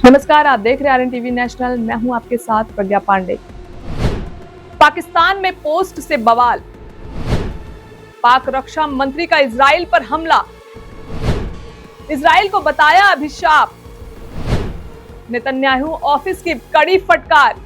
नमस्कार, आप देख रहे हैं आरएन टीवी नेशनल। मैं हूं आपके साथ प्रज्ञा पांडे। पाकिस्तान में पोस्ट से बवाल, पाक रक्षा मंत्री का इजराइल पर हमला, इजराइल को बताया अभिशाप, नेतन्याहू ऑफिस की कड़ी फटकार।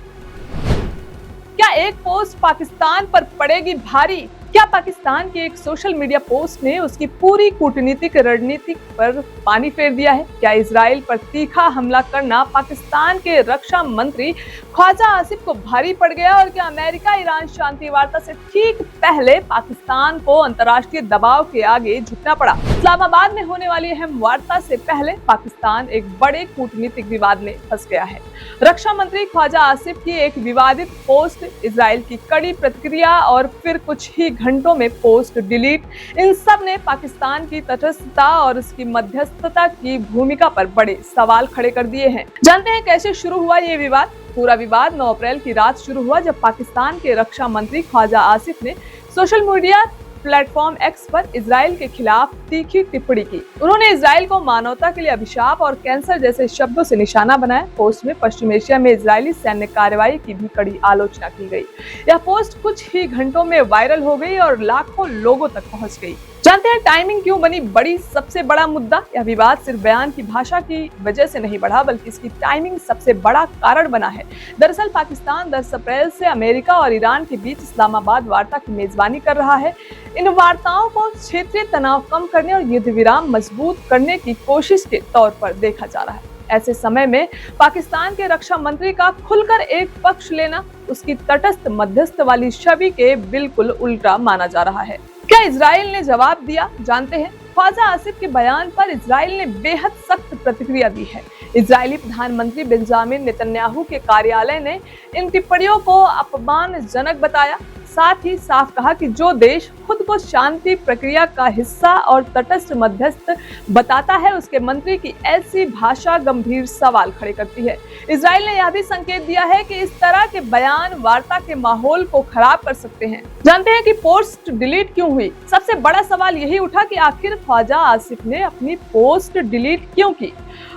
क्या एक पोस्ट पाकिस्तान पर पड़ेगी भारी? क्या पाकिस्तान की एक सोशल मीडिया पोस्ट ने उसकी पूरी कूटनीतिक रणनीति पर पानी फेर दिया है? क्या इजराइल पर तीखा हमला करना पाकिस्तान के रक्षा मंत्री ख्वाजा आसिफ को भारी पड़ गया? और क्या अमेरिका ईरान शांति वार्ता से ठीक पहले पाकिस्तान को अंतर्राष्ट्रीय दबाव के आगे झुकना पड़ा? इस्लामाबाद में होने वाली अहम वार्ता से पहले पाकिस्तान एक बड़े कूटनीतिक विवाद में फंस गया है। रक्षा मंत्री ख्वाजा आसिफ की एक विवादित पोस्ट, इजराइल की कड़ी प्रतिक्रिया और फिर कुछ ही घंटों में पोस्ट डिलीट, इन सब ने पाकिस्तान की तटस्थता और उसकी मध्यस्थता की भूमिका पर बड़े सवाल खड़े कर दिए हैं। जानते हैं कैसे शुरू हुआ ये विवाद। पूरा विवाद 9 अप्रैल की रात शुरू हुआ जब पाकिस्तान के रक्षा मंत्री ख्वाजा आसिफ ने सोशल मीडिया प्लेटफॉर्म एक्स पर इजराइल के खिलाफ तीखी टिप्पणी की। उन्होंने इजराइल को मानवता के लिए अभिशाप और कैंसर जैसे शब्दों से निशाना बनाया। पोस्ट में पश्चिम एशिया में इजरायली सैन्य कार्रवाई की भी कड़ी आलोचना की गई। यह पोस्ट कुछ ही घंटों में वायरल हो गई और लाखों लोगों तक पहुंच गई। जानते हैं टाइमिंग क्यों बनी बड़ी सबसे बड़ा मुद्दा? यह विवाद सिर्फ बयान की भाषा की वजह से नहीं बढ़ा, बल्कि इसकी टाइमिंग सबसे बड़ा कारण बना है। दरअसल पाकिस्तान 10 अप्रैल से अमेरिका और ईरान के बीच इस्लामाबाद वार्ता की मेजबानी कर रहा है। इन वार्ताओं को क्षेत्रीय तनाव कम करने और युद्ध विराम मजबूत करने की कोशिश के तौर पर देखा जा रहा है। ऐसे समय में पाकिस्तान के रक्षा मंत्री का खुलकर एक पक्ष लेना उसकी तटस्थ मध्यस्थ वाली छवि के बिल्कुल उल्टा माना जा रहा है। क्या इजराइल ने जवाब दिया? जानते हैं। ख्वाजा आसिफ के बयान पर इजराइल ने बेहद सख्त प्रतिक्रिया दी है। इजरायली प्रधानमंत्री बेंजामिन नेतन्याहू के कार्यालय ने इन टिप्पणियों को अपमानजनक बताया। साथ ही साफ कहा कि जो देश खुद को शांति प्रक्रिया का हिस्सा और तटस्थ मध्यस्थ बताता है, उसके मंत्री की ऐसी भाषा गंभीर सवाल खड़े करती है। इजराइल ने यह भी संकेत दिया है कि इस तरह के बयान वार्ता के माहौल को खराब कर सकते हैं। जानते हैं कि पोस्ट डिलीट क्यों हुई? सबसे बड़ा सवाल यही उठा कि आखिर ख्वाजा आसिफ ने अपनी पोस्ट डिलीट क्यों की?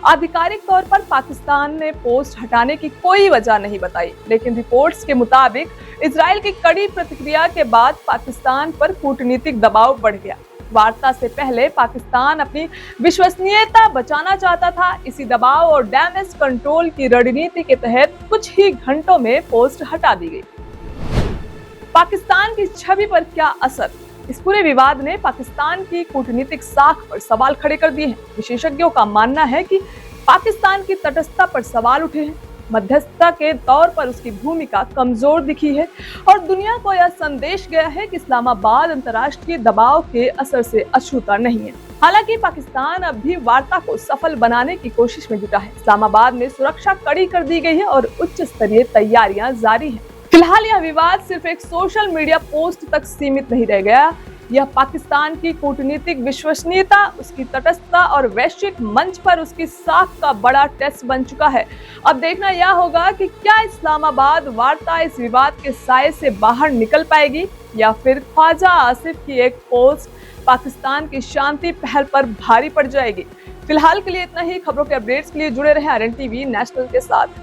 आधिकारिक तौर पर पाकिस्तान ने पोस्ट हटाने की कोई वजह नहीं बताई, लेकिन रिपोर्ट्स के मुताबिक इजराइल की कड़ी प्रतिक्रिया के बाद पाकिस्तान पर कूटनीतिक दबाव बढ़ गया। वार्ता से पहले पाकिस्तान अपनी विश्वसनीयता बचाना चाहता था। इसी दबाव और डैमेज कंट्रोल की रणनीति के तहत कुछ ही घंटों में पोस्ट हटा दी गई। पाकिस्तान की छवि पर क्या असर? इस पूरे विवाद ने पाकिस्तान की कूटनीतिक साख पर सवाल खड़े कर दिए हैं। विशेषज्ञों का मानना है कि पाकिस्तान की तटस्थता पर सवाल उठे हैं, मध्यस्थता के तौर पर उसकी भूमिका कमजोर दिखी है और दुनिया को यह संदेश गया है कि इस्लामाबाद अंतर्राष्ट्रीय दबाव के असर से अछूता नहीं है। हालांकि पाकिस्तान अब भी वार्ता को सफल बनाने की कोशिश में जुटा है। इस्लामाबाद में सुरक्षा कड़ी कर दी गई है और उच्च स्तरीय तैयारियां जारी हैं। फिलहाल यह विवाद सिर्फ एक सोशल मीडिया पोस्ट तक सीमित नहीं रह गया। यह पाकिस्तान की कूटनीतिक विश्वसनीयता, उसकी तटस्थता और वैश्विक मंच पर उसकी साख का बड़ा टेस्ट बन चुका है। अब देखना यह होगा कि क्या इस्लामाबाद वार्ता इस विवाद के साए से बाहर निकल पाएगी या फिर ख्वाजा आसिफ की एक पोस्ट पाकिस्तान की शांति पहल पर भारी पड़ जाएगी। फिलहाल के लिए इतना ही। खबरों के अपडेट्स के लिए जुड़े रहे आरएन टीवी नेशनल के साथ।